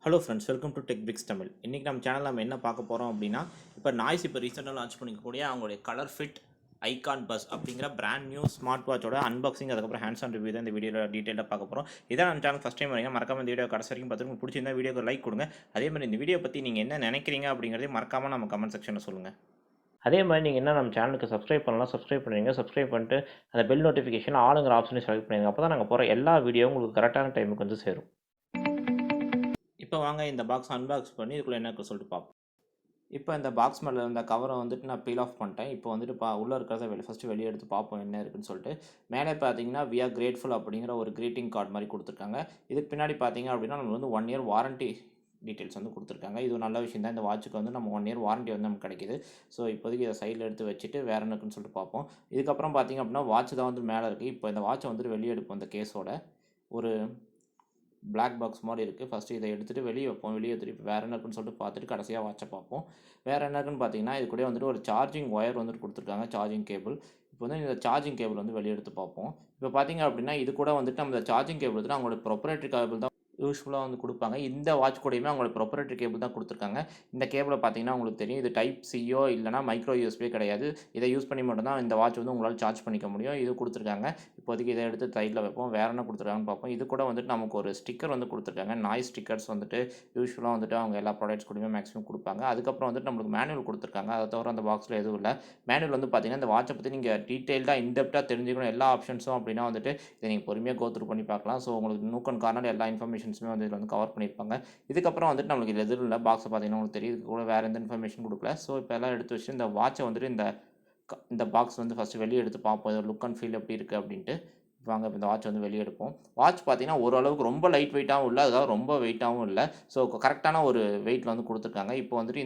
Hello friends, welcome to Tech Fix Tamil. இன்றைக்கி நம்ம சேனலில் நம்ம என்ன பார்க்க போகிறோம் அப்படின்னா, இப்போ நாய்ஸ் இப்போ ரீசெண்டாக லான்ச் பண்ணிக்கக்கூடிய அவங்களுடைய ColorFit ஐகான் பஸ் அப்படிங்கிற பிராண்ட் நியூ ஸ்மார்ட் வாட்சோட அன்பாக்சிங், அதுக்கப்புறம் ஹேண்ட்ஸ் ஆன் ரிவ்யூ தான் இந்த வீடியோவில் டீட்டெயிலாக பார்க்க போகிறோம். இதான் நம்ம சேனல் ஃபஸ்ட் டைம் வரீங்க, மறக்காம இந்த வீடியோ கடைசி வரைக்கும் பார்த்துட்டு உங்களுக்கு பிடிச்சிருந்தா வீடியோக்கு லைக் கொடுங்க. அதே மாதிரி இந்த வீடியோ பற்றி நீங்கள் என்ன நினைக்கிறீங்க அப்படிங்கிறதையும் மறக்காமல் நம்ம கமெண்ட் செக்ஷனில் சொல்லுங்கள். அதே மாதிரி நீங்கள் என்ன நம்ம சேனலுக்கு சப்ஸ்கிரைப் பண்ணலாம், சப்ஸ்கிரைப் பண்ணுவீங்க. சப்ஸ்கிரைப் பண்ணிட்டு அந்த பெல் நோட்டிஃபிகேஷன் ஆளுங்கிற ஆப்ஷனை செலக்ட் பண்ணிடுங்க. அப்போ தான் நாங்கள் போகிற எல்லா வீடியோவும் உங்களுக்கு கரெக்டான டைமுக்கு வந்து சேரும். இப்போ வாங்க இந்த பாக்ஸ் அன்பாக்ஸ் பண்ணி இதுக்குள்ளே என்ன சொல்லிட்டு பார்ப்போம். இப்போ இந்த பாக்ஸ் மேலே இருந்த கவரை வந்துட்டு நான் பீல் ஆஃப் பண்ணிட்டேன். இப்போ வந்துட்டு உள்ளே இருக்கிறத ஃபஸ்ட்டு வெளியே எடுத்து பார்ப்போம் என்ன இருக்குன்னு சொல்லிட்டு. மேலே பார்த்தீங்கன்னா வி ஆர் கிரேட்ஃபுல் அப்படிங்கிற ஒரு க்ரீட்டிங் கார்டு மாதிரி கொடுத்துருக்காங்க. இதுக்கு பின்னாடி பார்த்தீங்க அப்படின்னா நம்ம வந்து 1 இயர் வாரண்ட்டி டீட்டெயில்ஸ் வந்து கொடுத்துருக்காங்க. இது ஒரு நல்ல விஷயம் தான். இந்த வாட்சுக்கு வந்து நம்ம 1 இயர் வாரண்ட்டி வந்து நமக்கு கிடைக்கிது. ஸோ இப்போதைக்கு இதை சைடில் எடுத்து வச்சுட்டு வேறு என்னக்குன்னு சொல்லிட்டு பார்ப்போம். இதுக்கப்புறம் பார்த்தீங்க அப்படின்னா வாட்ச் தான் வந்து மேலே இருக்குது. இப்போ இந்த வாட்சை வந்துட்டு வெளியே எடுப்போம். இந்த கேஸோட ஒரு பிளாக் பாக்ஸ் மாதிரி இருக்குது. ஃபஸ்ட்டு இதை எடுத்துகிட்டு வெளியே வைப்போம். வெளியே திருப்பி வேறு என்ன இருக்குன்னு சொல்லிட்டு பார்த்துட்டு கடைசியாக வாட்சை பார்ப்போம். வேறு என்ன இருக்குன்னு பார்த்தீங்கன்னா இது கூட வந்துட்டு ஒரு சார்ஜிங் ஒயர் வந்துட்டு கொடுத்துருக்காங்க, சார்ஜிங் கேபிள். இப்போ வந்து இந்த சார்ஜிங் கேபிள் வந்து வெளியே எடுத்து பார்ப்போம். இப்போ பார்த்தீங்க அப்படின்னா இது கூட வந்துட்டு நம்ம சார்ஜிங் கேபிள் வந்து அவங்களோட ப்ரொப்ரைட்டரி கேபிள் தான் யூஸ்ஃபுல்லாக வந்து கொடுப்பாங்க. இந்த வாட்ச் கூடயுமே அவங்களோட ப்ரொப்ரைட்டரி கேபிள் தான் கொடுத்துருக்காங்க. இந்த கேபிளை பார்த்தீங்கன்னா உங்களுக்கு தெரியும், இது டைப் சியோ இல்லைனா மைக்ரோ யூஎஸ்பியோ கிடையாது. இதை யூஸ் பண்ணி மட்டும்தான் இந்த வாட்ச் வந்து உங்களால் சார்ஜ் பண்ணிக்க முடியும். இது கொடுத்துருக்காங்க. இப்போதைக்கு இதை எடுத்து சைடில் வைப்போம். வேறு என்ன கொடுத்துருக்காங்கன்னு பார்ப்போம். இது கூட வந்துட்டு நமக்கு ஒரு ஸ்டிக்கர் வந்து கொடுத்துருக்காங்க. நாய்ஸ் ஸ்டிக்கர்ஸ் வந்துட்டு யூஸ்ஃபுல்லாக வந்துட்டு அவங்க எல்லா ப்ராடக்ட்ஸ் கூடயுமே மேக்ஸிமம் கொடுப்பாங்க. அதுக்கப்புறம் வந்துட்டு நம்மளுக்கு மேனுவல் கொடுத்துருக்காங்க. அதை தவிர அந்த பாக்ஸில் எதுவும் இல்லை. மேனுவல் வந்து பார்த்தீங்கன்னா இந்த வாட்சை பற்றி நீங்கள் டீட்டெயில்டாக இன்டெப்டாக தெரிஞ்சுக்கணும் எல்லா ஆப்ஷன்ஸும் அப்படின்னா வந்துட்டு இதை நீங்கள் பொறுமையாக கோத்ரூ பண்ணி பார்க்கலாம். ஸோ உங்களுக்கு நூக் அண்ட் கார்னர் எல்லா இன்ஃபர்மேஷன்ஸுமே வந்து இதில் வந்து கவர் பண்ணியிருப்பாங்க. இதுக்கப்புறம் வந்துட்டு நம்மளுக்கு இது எதுவும் இல்லை. பாக்ஸை பார்த்தீங்கன்னா உங்களுக்கு தெரியும், இது கூட வேறு எந்த இன்ஃபர்மேஷன் கொடுக்கல. ஸோ இப்போ எல்லாம் எடுத்து வச்சு இந்த வாட்சை வந்துட்டு இந்த பாக்ஸ் வந்து ஃபஸ்ட்டு வெளியே எடுத்து பார்ப்போம். இதோட லுக் அண்ட் ஃபீல் எப்படி இருக்குது அப்படின்ட்டு. வாங்க இப்போ இந்த வாட்ச் வந்து வெளியே எடுப்போம். வாட்ச் பார்த்தீங்கன்னா ஓரளவுக்கு ரொம்ப லைட் வெயிட்டாகவும் இல்லை, அதாவது ரொம்ப வெயிட்டாகவும் இல்லை. ஸோ கரெக்டான ஒரு வெயிட்டில் வந்து கொடுத்துருக்காங்க. இப்போ வந்துட்டு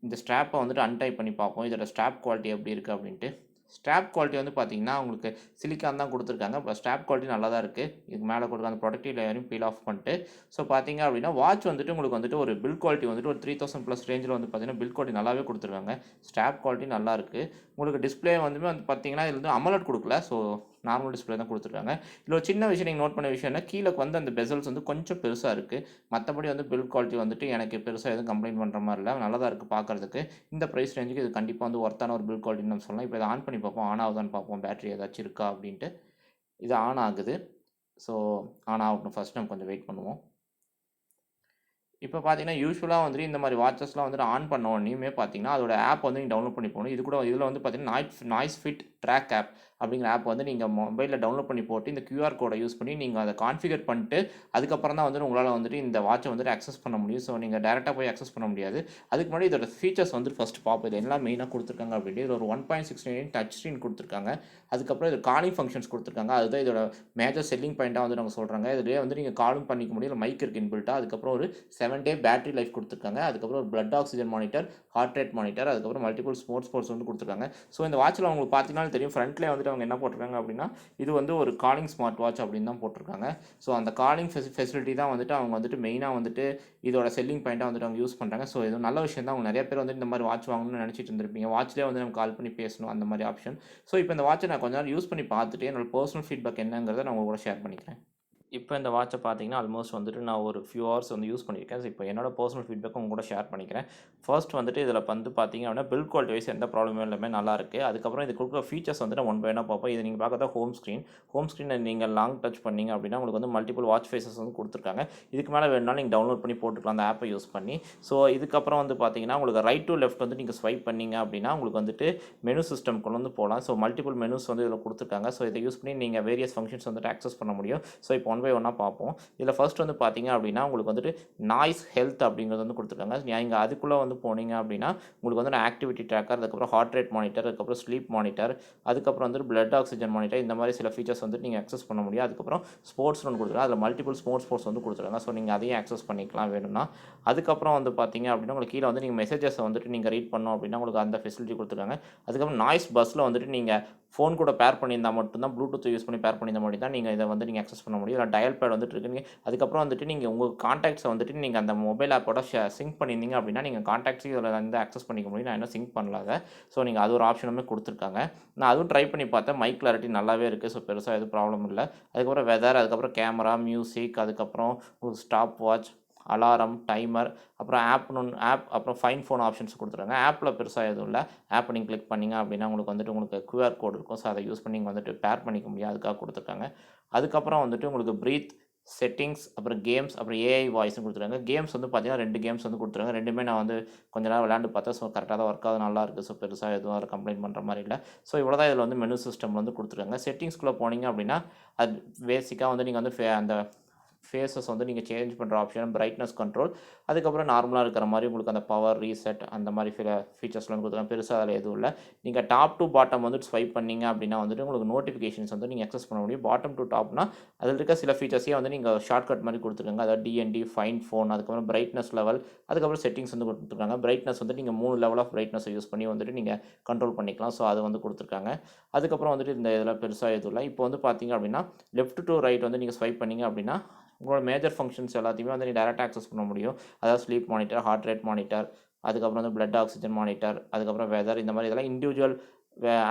இந்த ஸ்ட்ராப்பை வந்துட்டு அன்டைப் பண்ணி பார்ப்போம். இதோட ஸ்ட்ராப் குவாலிட்டி எப்படி இருக்குது அப்படின்ட்டு. ஸ்ட்ராப் குவாலிட்டி வந்து பார்த்தீங்கன்னா உங்களுக்கு சிலிக்கான் தான் கொடுத்துருக்காங்க. இப்போ ஸ்ட்ராப் குவாலிட்டி நல்லா தான் இருக்குது. இதுக்கு மேலே கொடுக்க அந்த ப்ரொடக்டிவ் லேயரையும் பீல் ஆஃப் பண்ணிட்டு ஸோ பார்த்தீங்க அப்படின்னா வாட்ச் வந்துட்டு உங்களுக்கு வந்துட்டு ஒரு பில் குவாலிட்டி வந்துட்டு ஒரு 3000+ ரேஞ்சில் வந்து பார்த்தீங்கன்னா பில் குவாலிட்டி நல்லாவே கொடுத்துருக்காங்க. ஸ்ட்ராப் குவாலிட்டி நல்லா இருக்குது. உங்களுக்கு டிஸ்பிளே வந்து பார்த்தீங்கன்னா இதில் வந்து அமலட் கொடுக்கல. ஸோ நார்மல் டிஸ்பிளே தான் கொடுத்துருக்காங்க. இதில் ஒரு சின்ன விஷயம் நீங்கள் நோட் பண்ண விஷயம் என்ன, கீழே வந்து அந்த பெசல்ஸ் வந்து கொஞ்சம் பெருசாக இருக்குது. மற்றபடி வந்து பில் குவாலிட்டி வந்துட்டு எனக்கு பெருசாக எதுவும் கம்ப்ளைண்ட் பண்ணுற மாதிரி இல்லை, நல்லா தான் இருக்குது பார்க்குறதுக்கு. இந்த ப்ரைஸ் ரேஞ்சுக்கு இது கண்டிப்பாக வந்து ஒர்த்தான ஒரு பில் குவாலிட்டின்னு நம்ம சொல்லலாம். இப்போ இதை ஆன் பண்ணி பார்ப்போம், ஆன் ஆகுதான்னு பார்ப்போம், பேட்டரி ஏதாச்சும் இருக்கா அப்படின்ட்டு. இது ஆன் ஆகுது. ஸோ ஆன் ஆகட்டும், ஃபஸ்ட் நம்ம கொஞ்சம் வெயிட் பண்ணுவோம். இப்போ பார்த்தீங்கன்னா யூஸ்வலாக வந்துட்டு இந்த மாதிரி வாட்சஸ்லாம் வந்துட்டு ஆன் பண்ண உடனேயுமே பார்த்தீங்கன்னா அதோட ஆப் வந்து நீங்கள் டவுன்லோட் பண்ணி போகணும். இதில் வந்து பார்த்தீங்கன்னா நாய்ஸ் ஃபிட் ட்ராக் ஆப் அப்படிங்கிற ஆப் வந்து நீங்கள் மொபைலில் டவுன்லோட் பண்ணி போட்டு இந்த கியூஆர் கோடை யூஸ் பண்ணி நீங்கள் அதை கான்ஃபிகர் பண்ணிட்டு அதுக்கப்புறம் தான் வந்துட்டு உங்களால் வந்துட்டு இந்த வாட்சை வந்துட்டு அக்சஸ் பண்ண முடியும். ஸோ நீங்கள் டேரெக்டாக போய் அக்சஸ் பண்ண முடியாது. அதுக்கு முன்னாடி இதோட ஃபீச்சர்ஸ் வந்துட்டு ஃபஸ்ட் பார்ப்போம். இது எல்லாம் மெயினாக கொடுத்துருக்காங்க அப்படின்ட்டு. இது ஒரு 1.69 டச் ஸ்க்ரீன் கொடுத்துருக்காங்க. அதுக்கப்புறம் இது காலிங் ஃபங்க்ஷன்ஸ் கொடுத்துருக்காங்க. அதுதான் இதோட மேஜர் செல்லிங் பாயிண்ட்டாக வந்து நாங்கள் சொல்கிறாங்க. இதிலே வந்து நீங்கள் காலும் பண்ணிக்க முடியும், மைக் இருக்குது இன்பில்ட்டாக. அதுக்கப்புறம் ஒரு 7 டே பேட்டரி லைஃப் கொடுத்துருக்காங்க. அதுக்கப்புறம் ஒரு blood oxygen monitor, heart rate monitor, அதுக்கப்புறம் மல்டிபிள் ஸ்போர்ட்ஸ் வந்து கொடுத்துருக்காங்க. ஸோ இந்த வாட்சில் உங்களுக்கு பார்த்தீங்கன்னா தெரியும், ஃப்ரண்ட்லேயே வந்துட்டு அவங்க என்ன போட்டிருக்காங்க அப்படின்னா இது வந்து ஒரு காலிங் ஸ்மார்ட் வாட்ச் அப்படின்னு தான் போட்டிருக்காங்க. ஸோ அந்த காலிங் ஃபெசிலிட்டி தான் வந்துட்டு அவங்க வந்துட்டு மெயினாக வந்துட்டு இதோட செல்லிங் பாயிண்ட்டாக வந்துட்டு அவங்க யூஸ் பண்ணுறாங்க. ஸோ இது நல்ல விஷயம் தான். அவங்க நிறைய பேர் வந்துட்டு இந்த மாதிரி வாட்ச் வாங்கணும்னு நினச்சிட்டு இருந்திருப்பீங்க. வாட்ச்லேயே வந்து நம்ம கால் பண்ணி பேசணும் அந்த மாதிரி ஆப்ஷன். ஸோ இப்போ இந்த வாட்சை நான் கொஞ்ச நேரம் யூஸ் பண்ணி பார்த்துட்டு என்னோட பர்சனல் ஃபீட்பேக் என்னங்கிறத நான் உங்க கூட ஷேர் பண்ணிக்கிறேன். இப்போ இந்த வாட்சை பார்த்தீங்கன்னா ஆல்மோஸ்ட் வந்துட்டு நான் ஒரு ஃபியூ ஹவர்ஸ் வந்து யூஸ் பண்ணியிருக்கேன். ஸோ இப்போ என்னோட பர்சனல் ஃபீட்பேக்கும் உங்க கூட ஷேர் பண்ணிக்கிறேன். ஃபர்ஸ்ட் வந்துட்டு இதில் வந்து பார்த்தீங்க அப்படின்னா பில்ட் குவாலிட்டி வைஸ் எந்த ப்ராப்ளமும் எல்லாமே நல்லா இருக்குது. அதுக்கப்புறம் இது கொடுக்குற ஃபீச்சர்ஸ் வந்துட்டு ஒன் பை ஒன்னாக பார்ப்போம். இது நீங்கள் பார்க்கறதா ஹோம் ஸ்க்ரீனை நீங்கள் லாங் டச் பண்ணிங்க அப்படின்னா உங்களுக்கு வந்து மல்டிபிள் வாட்ச் ஃபேஸஸ் வந்து கொடுத்துருக்காங்க. இதுக்கு மேலே வேணும்னாலும் நீங்கள் டவுன்லோட் பண்ணி போட்டுக்கலாம் அந்த ஆப்பை யூஸ் பண்ணி. ஸோ இதுக்கப்புறம் வந்து பார்த்தீங்கன்னா உங்களுக்கு ரைட் டு லெஃப்ட் வந்து நீங்கள் ஸ்வைப் பண்ணிங்க அப்படின்னா உங்களுக்கு வந்துட்டு மெனு சிஸ்டம் கொண்டு வந்து போகலாம். ஸோ மல்டிபிள் மெனுஸ் வந்து இதில் கொடுத்துருக்காங்க. ஸோ இதை யூஸ் பண்ணி நீங்கள் வேரியஸ் ஃபங்க்ஷன்ஸ் வந்துட்டு ஆக்சஸ் பண்ண முடியும். ஸோ இப்போ ஒன் பை ஒன்னாக பார்ப்போம். இதில் ஃபர்ஸ்ட் வந்து பார்த்தீங்க அப்படின்னா உங்களுக்கு வந்துட்டு நாய்ஸ் ஹெல்த் அப்படிங்கிறது வந்து கொடுத்துருக்காங்க. நீங்கள் அதுக்குள்ளே வந்து போனீங்க அப்படின்னா உங்களுக்கு வந்து ஆக்டிவிட்டி ட்ராக்கர், அதுக்கப்புறம் ஹார்ட் ரேட் மானிட்டர், அதுக்கப்புறம் ஸ்லீப் மானிட்டர், அதுக்கப்புறம் வந்து பிளட் ஆக்சிஜன் மானிட்டர், இந்த மாதிரி சில ஃபீச்சர்ஸ் வந்துட்டு நீங்கள் அக்சஸ் பண்ண முடியும். அதுக்கப்புறம் ஸ்போர்ட்ஸ் ஒன்று கொடுத்துருக்காங்க. அதில் மல்டிபிள் ஸ்போர்ட்ஸ் வந்து கொடுத்துருக்காங்க. ஸோ நீங்கள் அதையும் அக்சஸ் பண்ணிக்கலாம் வேணும்னா. அதுக்கப்புறம் வந்து பார்த்தீங்க அப்படின்னா உங்களுக்கு கீழே வந்து நீங்கள் மெசேஜஸை வந்துட்டு நீங்கள் ரீட் பண்ணோம் அப்படின்னா உங்களுக்கு அந்த ஃபெசிலிட்டி கொடுத்துருக்காங்க. அதுக்கப்புறம் நாய்ஸ் பஸ்ஸில் வந்துட்டு நீங்கள் ஃபோன் கூட பேர் பண்ணியிருந்தால் மட்டும்தான், ப்ளூடூத் யூஸ் பண்ணி பேர் பண்ணியிருந்தால் மட்டும் தான் நீங்கள் இதை வந்து நீங்கள் அக்சஸ் பண்ண முடியும். இல்லை டயல் பேட் வந்துட்டு இருக்குங்க. அதுக்கப்புறம் வந்துட்டு நீங்கள் உங்கள் கான்டாக்ட்ஸை வந்துட்டு நீங்கள் அந்த மொபைல் ஆப்போட சிங்க் பண்ணியிருந்தீங்க அப்படின்னா நீங்கள் கான்டாக்ட்ஸையும் இதில் வந்து அக்சஸ் பண்ணிக்க முடியும். நான் இன்னும் சிங்க் பண்ணலாத. ஸோ நீங்கள் அது ஒரு ஆப்ஷனுமே கொடுத்துருக்காங்க. நான் அதுவும் ட்ரை பண்ணி பார்த்தேன். மைக் கிளாரிட்டி நல்லாவே இருக்குது. ஸோ பெருசாக எதுவும் ப்ராப்ளம் இல்லை. அதுக்கப்புறம் வெதர், அதுக்கப்புறம் கேமரா, மியூசிக், அதுக்கப்புறம் ஒரு ஸ்டாப் வாட்ச், அலாரம், டைமர், அப்புறம் ஆப் அப்புறம் ஃபைன் ஃபோன் ஆப்ஷன்ஸ் கொடுத்துருக்காங்க. ஆப்பில் பெருசாக எதுவும் இல்லை. ஆப்பை நீங்கள் கிளிக் பண்ணிங்க அப்படின்னா உங்களுக்கு QR கோட் இருக்கும். ஸோ அதை யூஸ் பண்ணி நீங்கள் பேர் பண்ணிக்க முடியும். அதுக்காக கொடுத்துருக்காங்க. அதுக்கப்புறம் உங்களுக்கு ப்ரீத், செட்டிங்ஸ், அப்புறம் கேம்ஸ், அப்புறம் ஏஐ வாய்ஸ்னு கொடுத்துருக்காங்க. கேம்ஸ் பார்த்தீங்கன்னா 2 கேம்ஸ் கொடுத்துருக்காங்க. 2மே நான் கொஞ்ச நேரம் விளையாண்டு பார்த்தேன். ஸோ கரெக்டாக தான் ஒர்க் ஆகுது, நல்லா இருக்குது. ஸோ பெருசாக எதுவும் அதை கம்ப்ளைண்ட் பண்ணுற மாதிரி இல்லை. ஸோ இவ்வளோ தான் இதில் மெனு சிஸ்டம் கொடுத்துருக்காங்க. செட்டிங்ஸ்குள்ளே போனீங்க அப்படின்னா அது பேசிக்காக நீங்கள் அந்த ஃபேஸஸ் நீங்கள் சேஞ்ச் பண்ணுற ஆப்ஷன், பிரைட்னஸ் கண்ட்ரோல், அதுக்கப்புறம் நார்மலாக இருக்கிற மாதிரி உங்களுக்கு அந்த பவர் ரீசெட் அந்த மாதிரி ஃபீச்சர்ஸ்லாம் கொடுத்துருக்காங்க. பெருசாக அதில் எதுவும் இல்லை. நீங்கள் டாப் டு பாட்டம் ஸ்வைப் பண்ணிங்க அப்படின்னா உங்களுக்கு நோட்டிஃபிகேஷன்ஸ் நீங்கள் அக்சஸ் பண்ண முடியும். பாட்டம் டு டாப்னா அதில் இருக்க சில ஃபீச்சர்ஸையே நீங்கள் ஷார்ட்கட் மாதிரி கொடுத்துருக்காங்க. அதாவது டிஎன்டி, ஃபைன் ஃபோன், அதுக்கப்புறம் பிரைட்னஸ் லெவல், அதுக்கப்புறம் செட்டிங்ஸ் கொடுத்துருக்காங்க. பிரைட்னஸ் நீங்கள் 3 லெவல் ஆஃப் பிரைட்னஸை யூஸ் பண்ணி நீங்கள் கண்ட்ரோல் பண்ணிக்கலாம். ஸோ அது கொடுத்துருக்காங்க. அதுக்கப்புறம் இந்த இதில் பெருசாக எதுவும் இல்லை. இப்போ பார்த்தீங்க அப்படின்னா லெஃப்ட் டு ரைட் நீங்கள் ஸ்வைப் பண்ணிங்க அப்படின்னா உங்களோட மேஜர் ஃபங்க்ஷன்ஸ் எல்லாத்தையுமே நீங்கள் டேரெக்டாக ஆக்சஸ் பண்ண முடியும். அதாவது sleep monitor, heart rate monitor, அதுக்கப்புறம் பிளட் ஆக்சிஜன் மானிட்டர், அதுக்கப்புறம் வெதர், இந்த மாதிரி இதெல்லாம் இண்டிவிஜுவல்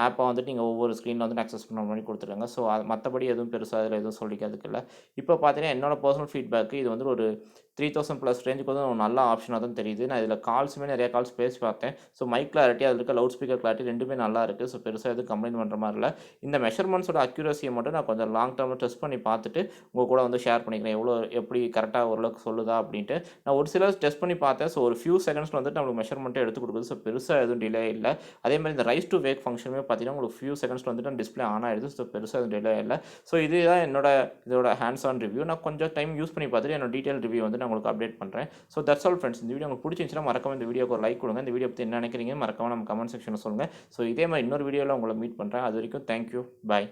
ஆப்பை நீங்கள் ஒவ்வொரு ஸ்க்ரீனில் ஆக்சஸ் பண்ண மாதிரி கொடுத்துருக்காங்க. ஸோ அது மற்றபடி எதுவும் பெருசாக அதில் எதுவும் சொல்லிக்கிறதுக்கு இல்லை. இப்போ பார்த்தீங்கன்னா என்னோட பர்சனல் ஃபீட்பேக்கு இது ஒரு 3000+ ரேஞ்சுக்கு ஒரு நல்ல ஆப்ஷனாக தான் தெரியுது. நான் இதில் கால்ஸுமே நிறைய கால்ஸ் பேசி பார்த்தேன். ஸோ மைக் கிளாரிட்டி, அதில் இருக்க லவுட் ஸ்பீக்கர் கிளாரிட்டி ரெண்டுமே நல்லா இருக்குது. ஸோ பெருசாக எதுவும் கம்ப்ளைண்ட் பண்ணுற மாதிரி இல்லை. இந்த மெஷர்மெண்ட்ஸோட அக்யூரஸியை மட்டும் நான் கொஞ்சம் லாங் டேர்மில் டெஸ்ட் பண்ணி பார்த்துட்டு உங்கள் கூட ஷேர் பண்ணிக்கிறேன். எப்படி கரெக்டாக ஓரளவுக்கு சொல்லுதா அப்படின்ட்டு. நான் ஒரு சில டெஸ்ட் பண்ணி பார்த்தேன். ஸோ ஒரு ஃபியூ செகண்ட்ஸில் நம்மளுக்கு மெஷர்மெண்ட்டை எடுத்து கொடுக்குது. ஸோ பெருசாக எதுவும் டிலே இல்லை. அதே மாதிரி இந்த ரைஸ் டு வேக் ஃபங்க்ஷனுமே பார்த்தீங்கன்னா உங்களுக்கு ஃபியூ செகண்ட்ஸில் டிஸ்பிளே ஆன் ஆகிடுது. ஸோ பெருசாக எதுவும் டிலே இல்லை. ஸோ இதுதான் இதோட ஹேண்ட்ஸ் ஆன் ரிவ்யூ. நான் கொஞ்சம் டைம் யூஸ் பண்ணி பார்த்துட்டு என்னோட டீட்டெயில் ரிவ்யூ நான் உங்களுக்கு அப்டேட் பண்ணுறேன். So that's all friends. இந்த வீடியோ உங்களுக்கு பிடிச்சிருந்துச்சுன்னா மறக்காம இந்த வீடியோக்கு ஒரு லைக் கொடுங்க. இந்த வீடியோ பற்றி என்ன நினைக்கிறீங்க மறக்காம நம்ம கமெண்ட் செக்ஷனில் சொல்லுங்கள். ஸோ இதே மாதிரி இன்னொரு வீடியோவில் உங்களை மீட் பண்ணுறேன். அது வரைக்கும் தேங்க்யூ, பாய்.